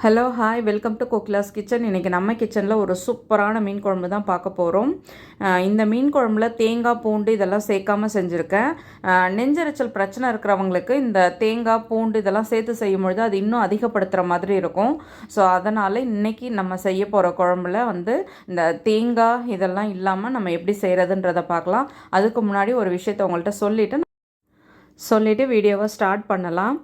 Hello hi welcome to Kokila's kitchen. இன்றைக்கி நம்ம கிச்சனில் ஒரு சூப்பரான மீன் குழம்பு தான் பார்க்க போகிறோம். இந்த மீன் குழம்புல தேங்காய் பூண்டு இதெல்லாம் சேர்க்காமல் செஞ்சுருக்கேன். நெஞ்செரிச்சல் பிரச்சனை இருக்கிறவங்களுக்கு இந்த தேங்காய் பூண்டு இதெல்லாம் சேர்த்து செய்யும்பொழுது அது இன்னும் அதிகப்படுத்துகிற மாதிரி இருக்கும். ஸோ அதனால் இன்றைக்கி நம்ம செய்ய போகிற குழம்புல இந்த தேங்காய் இதெல்லாம் இல்லாமல் நம்ம எப்படி செய்கிறதுன்றதை பார்க்கலாம். அதுக்கு முன்னாடி ஒரு விஷயத்தை உங்கள்கிட்ட சொல்லிவிட்டு வீடியோவை ஸ்டார்ட் பண்ணலாம்.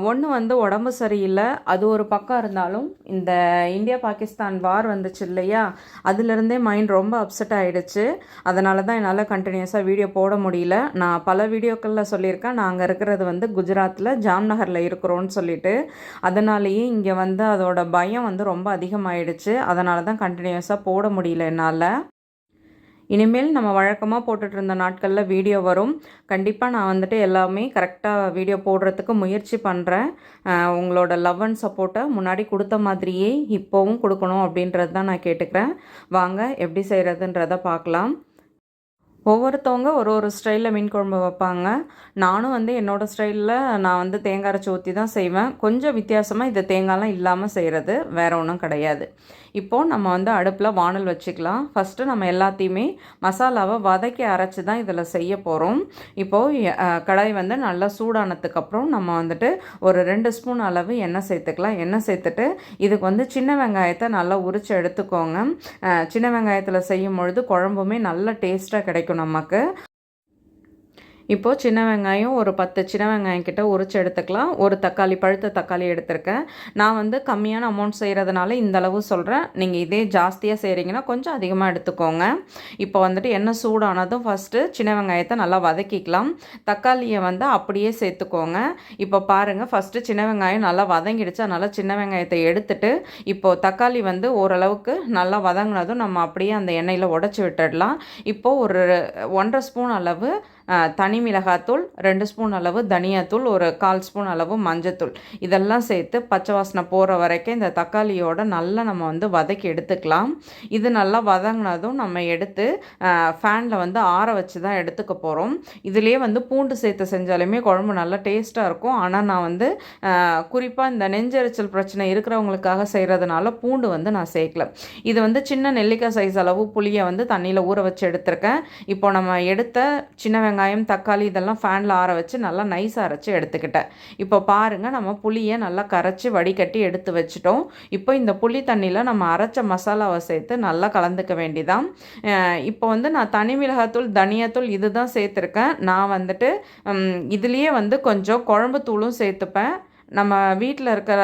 ஒன்று உடம்பு சரியில்லை, அது ஒரு பக்கம் இருந்தாலும் இந்த இந்தியா பாகிஸ்தான் வார் வந்துச்சு இல்லையா, அதுலேருந்தே மைண்ட் ரொம்ப அப்செட் ஆகிடுச்சு. அதனால தான் என்னால் கண்டினியூஸாக வீடியோ போட முடியல. நான் பல வீடியோக்களில் சொல்லியிருக்கேன், நாங்கள் இருக்கிறது குஜராத்தில் ஜாம்நகரில் இருக்கிறோன்னு சொல்லிட்டு. அதனாலேயே இங்கே அதோட பயம் ரொம்ப அதிகமாகிடுச்சு. அதனால தான் கண்டினியூஸாக போட முடியல என்னால். இனிமேல் நம்ம வழக்கமாக போட்டுட்டு இருந்த நாட்களில் வீடியோ வரும். கண்டிப்பாக நான் எல்லாமே கரெக்டாக வீடியோ போடுறதுக்கு முயற்சி பண்ணுறேன். உங்களோட லவ் அண்ட் சப்போர்ட்டை முன்னாடி கொடுத்த மாதிரியே இப்போவும் கொடுக்கணும் அப்படின்றது தான் நான் கேட்டுக்கிறேன். வாங்க எப்படி செய்கிறதுன்றதை பார்க்கலாம். ஒவ்வொருத்தவங்க ஒரு ஸ்டைலில் மீன் குழம்பு வைப்பாங்க. நானும் என்னோடய ஸ்டைலில் நான் தேங்காய் அரைச்சி ஊற்றி தான் செய்வேன். கொஞ்சம் வித்தியாசமாக இது தேங்காய்லாம் இல்லாமல் செய்கிறது, வேறு ஒன்றும் கிடையாது. இப்போது நம்ம அடுப்பில் வானல் வச்சுக்கலாம். ஃபஸ்ட்டு நம்ம எல்லாத்தையுமே மசாலாவை வதக்கி அரைச்சி தான் இதில் செய்ய போகிறோம். இப்போது கடாய் நல்லா சூடானதுக்கப்புறம் நம்ம ஒரு 2 ஸ்பூன் அளவு எண்ணெய் சேர்த்துக்கலாம். எண்ணெய் சேர்த்துட்டு இதுக்கு சின்ன வெங்காயத்தை நல்லா உரித்து எடுத்துக்கோங்க. சின்ன வெங்காயத்தில் செய்யும் பொழுது குழம்புமே நல்ல டேஸ்ட்டாக கிடைக்கும் நமக்கு. இப்போது சின்ன வெங்காயம் ஒரு 10 சின்ன வெங்காயம் கிட்ட உரிச்சு எடுத்துக்கலாம். ஒரு தக்காளி, பழுத்த தக்காளி எடுத்திருக்கேன். நான் கம்மியான அமௌண்ட் செய்கிறதுனால இந்த அளவு சொல்கிறேன். நீங்கள் இதே ஜாஸ்தியாக செய்கிறீங்கன்னா கொஞ்சம் அதிகமாக எடுத்துக்கோங்க. இப்போ எண்ணெய் சூடானதும் ஃபஸ்ட்டு சின்ன வெங்காயத்தை நல்லா வதக்கிக்கலாம். தக்காளியை அப்படியே சேர்த்துக்கோங்க. இப்போ பாருங்கள், ஃபஸ்ட்டு சின்ன வெங்காயம் நல்லா வதங்கிடுச்சு. அதனால் சின்ன வெங்காயத்தை எடுத்துட்டு இப்போது தக்காளி ஓரளவுக்கு நல்லா வதங்கினதும் நம்ம அப்படியே அந்த எண்ணெயில் உடச்சி விட்டுடலாம். இப்போது ஒரு 1.5 ஸ்பூன் அளவு தனி மிளகாத்தூள், 2 ஸ்பூன் அளவு தனியாத்தூள், ஒரு 1/4 ஸ்பூன் அளவு மஞ்சத்தூள் இதெல்லாம் சேர்த்து பச்சை வாசனை போகிற வரைக்கும் இந்த தக்காளியோட நல்லா நம்ம வதக்கி எடுத்துக்கலாம். இது நல்லா வதங்கினதும் நம்ம எடுத்து ஃபேனில் ஆற வச்சு தான் எடுத்துக்க போகிறோம். இதுலேயே பூண்டு சேர்த்து செஞ்சாலுமே குழம்பு நல்லா டேஸ்ட்டாக இருக்கும். ஆனால் நான் குறிப்பாக இந்த நெஞ்செரிச்சல் பிரச்சனை இருக்கிறவங்களுக்காக செய்கிறதுனால பூண்டு நான் சேர்க்கல. இது சின்ன நெல்லிக்காய் சைஸ் அளவு புளியை தண்ணியில் ஊற வச்சு எடுத்திருக்கேன். இப்போ நம்ம எடுத்த சின்ன வெங்காயம், தக்காளி இதெல்லாம் ஃபேனில் ஆற வச்சு நல்லா நைஸாக அரைச்சி எடுத்துக்கிட்டேன். இப்போ பாருங்கள், நம்ம புளியை நல்லா கரைச்சி வடிகட்டி எடுத்து வச்சுட்டோம். இப்போ இந்த புளி தண்ணியில் நம்ம அரைச்ச மசாலாவை சேர்த்து நல்லா கலந்துக்க வேண்டிதான். இப்போ நான் தனி மிளகாத்தூள், தனியாத்தூள் இது தான் சேர்த்துருக்கேன். நான் இதுலேயே கொஞ்சம் குழம்பு தூளும் சேர்த்துப்பேன். நம்ம வீட்டில் இருக்கிற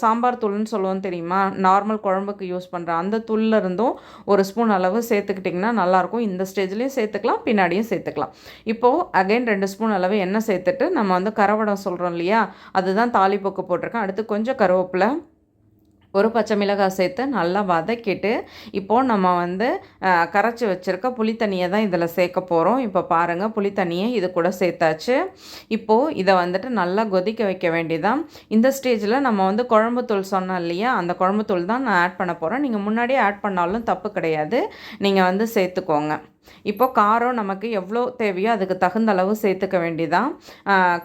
சாம்பார் தூள்னு சொல்லுவோம் தெரியுமா, நார்மல் குழம்புக்கு யூஸ் பண்ணுற அந்த தூளில் இருந்தும் ஒரு ஸ்பூன் அளவு சேர்த்துக்கிட்டிங்கன்னா நல்லாயிருக்கும். இந்த ஸ்டேஜ்லேயும் சேர்த்துக்கலாம், பின்னாடியும் சேர்த்துக்கலாம். இப்போது அகைன் 2 ஸ்பூன் அளவு எண்ணெய் சேர்த்துட்டு நம்ம கரவடம் சொல்கிறோம் இல்லையா, அதுதான் தாளிப்புக்கு போட்டிருக்கேன். அடுத்து கொஞ்சம் கருவேப்பிலை, ஒரு பச்சை மிளகாய் சேர்த்து நல்லா வதக்கிட்டு இப்போது நம்ம கரைச்சி வச்சுருக்க புளி தண்ணியை தான் இதில் சேர்க்க போகிறோம். இப்போ பாருங்கள், புளி தண்ணியை இது கூட சேர்த்தாச்சு. இப்போது இதை நல்லா கொதிக்க வைக்க வேண்டியதான். இந்த ஸ்டேஜில் நம்ம குழம்பு தூள் சொன்னோம் இல்லையா, அந்த குழம்பு தூள் தான் நான் ஆட் பண்ண போகிறேன். நீங்கள் முன்னாடியே ஆட் பண்ணாலும் தப்பு கிடையாது, நீங்கள் சேர்த்துக்கோங்க. இப்போ காரம் நமக்கு எவ்வளோ தேவையோ அதுக்கு தகுந்த அளவு சேர்த்துக்க வேண்டியதான்.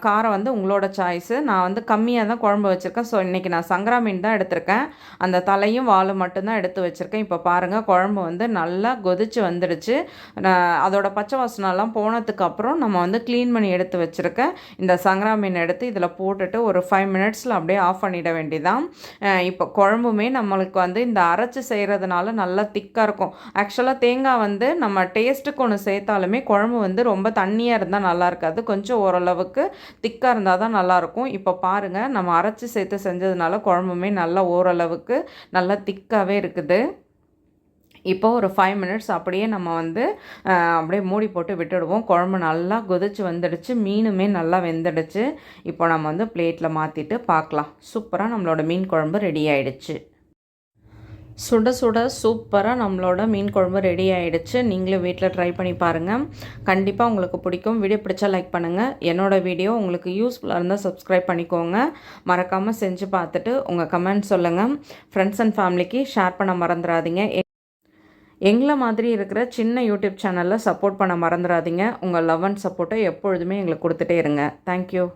காரம் உங்களோட சாய்ஸு. நான் கம்மியாக தான் குழம்பு வச்சுருக்கேன். ஸோ இன்றைக்கி நான் சங்கரா மீன் தான் எடுத்திருக்கேன். அந்த தலையும் வாலும் மட்டும்தான் எடுத்து வச்சுருக்கேன். இப்போ பாருங்கள், குழம்பு நல்லா கொதிச்சு வந்துடுச்சு. அதோட பச்சை வாசனெல்லாம் போனதுக்கப்புறம் நம்ம க்ளீன் பண்ணி எடுத்து வச்சுருக்கேன் இந்த சங்கரா மீன் எடுத்து இதில் போட்டுட்டு ஒரு 5 மினிட்ஸில் அப்படியே ஆஃப் பண்ணிட வேண்டியதான். இப்போ குழம்புமே நம்மளுக்கு இந்த அரைச்சி செய்கிறதுனால நல்லா திக்காக இருக்கும். ஆக்சுவலாக தேங்காய் நம்ம டேஸ்ட்டுக்கு ஒன்று சேர்த்தாலுமே குழம்பு ரொம்ப தண்ணியாக இருந்தால் நல்லா இருக்காது. கொஞ்சம் ஓரளவுக்கு திக்காக இருந்தால் தான் நல்லாயிருக்கும். இப்போ பாருங்கள், நம்ம அரைச்சி சேர்த்து செஞ்சதுனால குழம்புமே நல்லா ஓரளவுக்கு நல்லா திக்காகவே இருக்குது. இப்போ ஒரு 5 மினிட்ஸ் அப்படியே நம்ம அப்படியே மூடி போட்டு விட்டுடுவோம். குழம்பு நல்லா கொதிச்சு வந்துடுச்சு, மீனுமே நல்லா வெந்துடுச்சு. இப்போ நம்ம பிளேட்டில் மாற்றிட்டு பார்க்கலாம். சூப்பராக நம்மளோட மீன் குழம்பு ரெடி ஆகிடுச்சு. சுட சுட சூப்பராக நம்மளோட மீன் குழம்பு ரெடி ஆகிடுச்சு. நீங்களும் வீட்டில் ட்ரை பண்ணி பாருங்கள், கண்டிப்பாக உங்களுக்கு பிடிக்கும். வீடியோ பிடிச்சா லைக் பண்ணுங்கள். என்னோடய வீடியோ உங்களுக்கு யூஸ்ஃபுல்லாக இருந்தால் சப்ஸ்கிரைப் பண்ணிக்கோங்க. மறக்காமல் செஞ்சு பார்த்துட்டு உங்கள் கமெண்ட் சொல்லுங்கள். ஃப்ரெண்ட்ஸ் அண்ட் ஃபேமிலிக்கு ஷேர் பண்ண மறந்துடாதீங்க. எங்களை மாதிரி இருக்கிற சின்ன யூடியூப் சேனலில் சப்போர்ட் பண்ண மறந்துடாதீங்க. உங்கள் லவ் அண்ட் சப்போர்ட்டை எப்பொழுதுமே எங்களுக்கு கொடுத்துட்டே இருங்க. தேங்க்யூ.